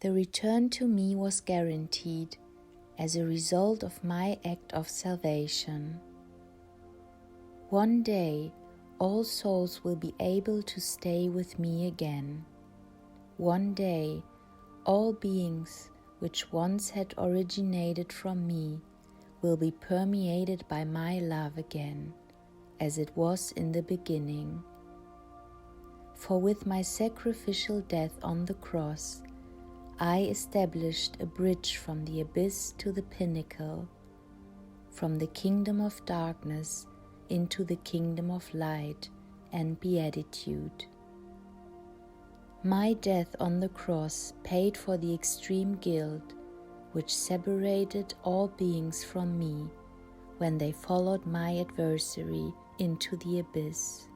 The return to me was guaranteed as a result of my act of salvation. One day, all souls will be able to stay with me again. One day, all beings which once had originated from me will be permeated by my love again, as it was in the beginning. For with my sacrificial death on the cross, I established a bridge from the abyss to the pinnacle, from the kingdom of darkness into the kingdom of light and beatitude. My death on the cross paid for the extreme guilt which separated all beings from me when they followed my adversary into the abyss.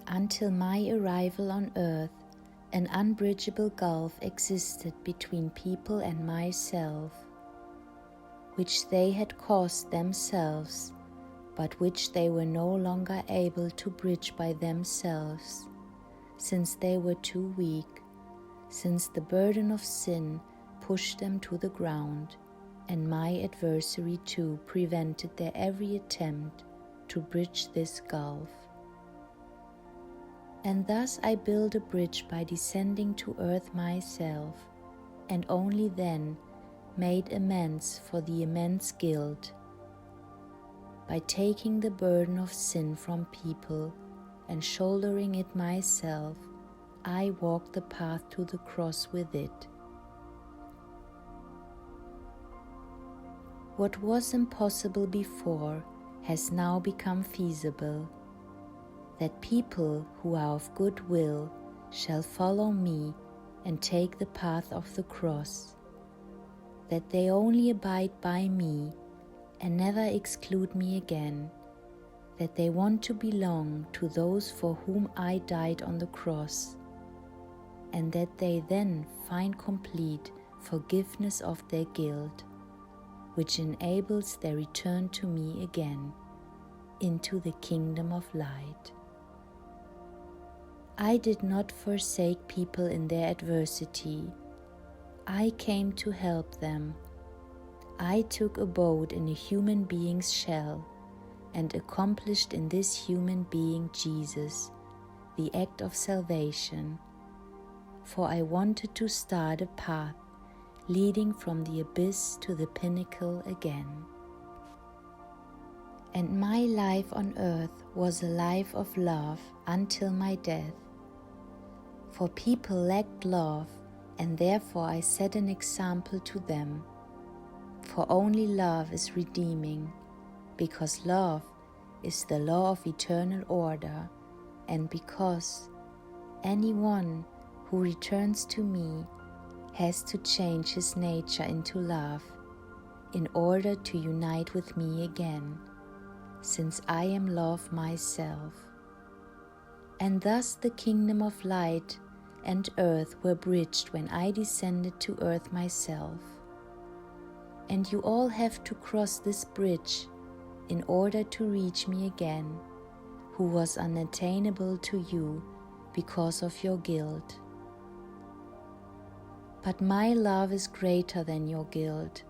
Until my arrival on earth, an unbridgeable gulf existed between people and myself, which they had caused themselves, but which they were no longer able to bridge by themselves, since they were too weak, since the burden of sin pushed them to the ground, and my adversary too prevented their every attempt to bridge this gulf. And thus I built a bridge by descending to earth myself, and only then made amends for the immense guilt. By taking the burden of sin from people and shouldering it myself, I walked the path to the cross with it. What was impossible before has now become feasible, that people who are of good will shall follow me and take the path of the cross, that they only abide by me and never exclude me again, that they want to belong to those for whom I died on the cross, and that they then find complete forgiveness of their guilt, which enables their return to me again into the kingdom of light. I did not forsake people in their adversity. I came to help them. I took abode in a human being's shell and accomplished in this human being Jesus, the act of salvation, for I wanted to start a path leading from the abyss to the pinnacle again. And my life on earth was a life of love until my death. For people lacked love, and therefore I set an example to them. For only love is redeeming, because love is the law of eternal order, and because anyone who returns to me has to change his nature into love in order to unite with me again, since I am love myself. And thus the kingdom of light and earth were bridged when I descended to earth myself. And you all have to cross this bridge in order to reach me again, who was unattainable to you because of your guilt. But my love is greater than your guilt,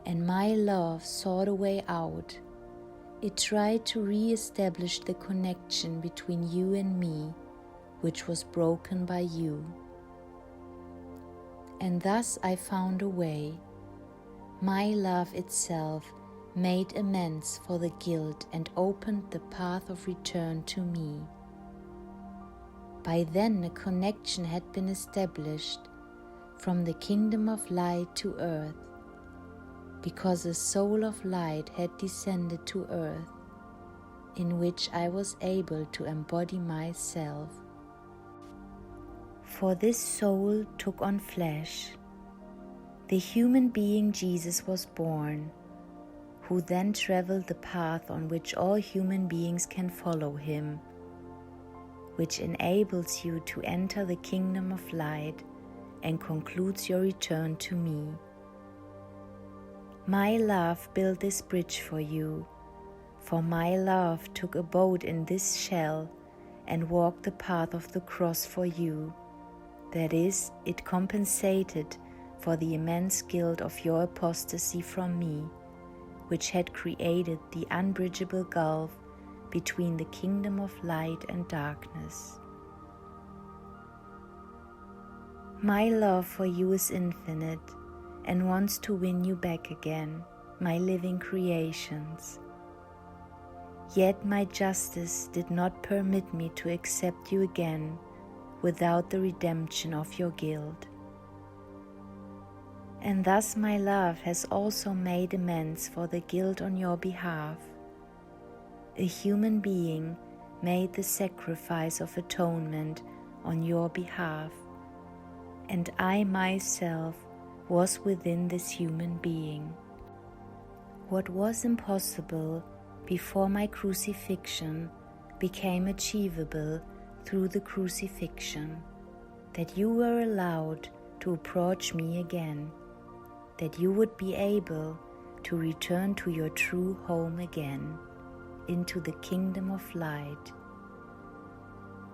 and my love sought a way out. It tried to re-establish the connection between you and me, which was broken by you. And thus I found a way. My love itself made amends for the guilt and opened the path of return to me. By then a connection had been established from the kingdom of light to earth, because a soul of light had descended to earth, in which I was able to embody myself. For this soul took on flesh. The human being Jesus was born, who then traveled the path on which all human beings can follow him, which enables you to enter the kingdom of light and concludes your return to me. My love built this bridge for you, for my love took abode in this shell and walked the path of the cross for you. That is, it compensated for the immense guilt of your apostasy from me, which had created the unbridgeable gulf between the kingdom of light and darkness. My love for you is infinite and wants to win you back again, my living creations. Yet my justice did not permit me to accept you again without the redemption of your guilt. And thus my love has also made amends for the guilt on your behalf. A human being made the sacrifice of atonement on your behalf, and I myself was within this human being. What was impossible before my crucifixion became achievable through the crucifixion, that you were allowed to approach me again, that you would be able to return to your true home again, into the kingdom of light,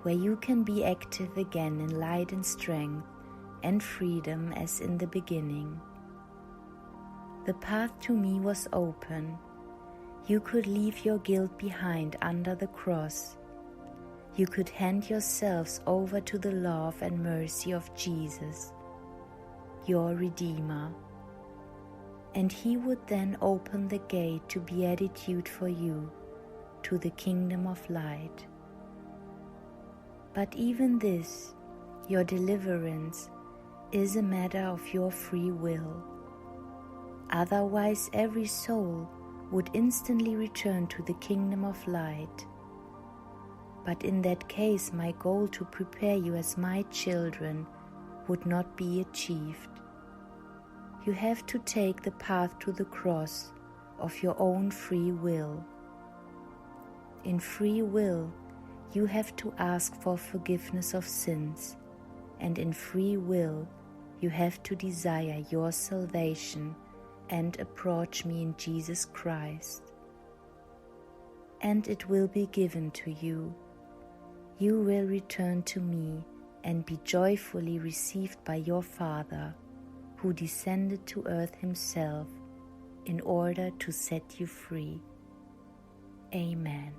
where you can be active again in light and strength and freedom as in the beginning. The path to me was open. You could leave your guilt behind under the cross. You could hand yourselves over to the love and mercy of Jesus, your Redeemer, and He would then open the gate to beatitude for you, to the kingdom of light. But even this, your deliverance, is a matter of your free will. Otherwise, every soul would instantly return to the kingdom of light. But in that case, my goal to prepare you as my children would not be achieved. You have to take the path to the cross of your own free will. In free will, you have to ask for forgiveness of sins, and in free will, you have to desire your salvation and approach me in Jesus Christ. And it will be given to you. You will return to me and be joyfully received by your Father, who descended to earth himself in order to set you free. Amen.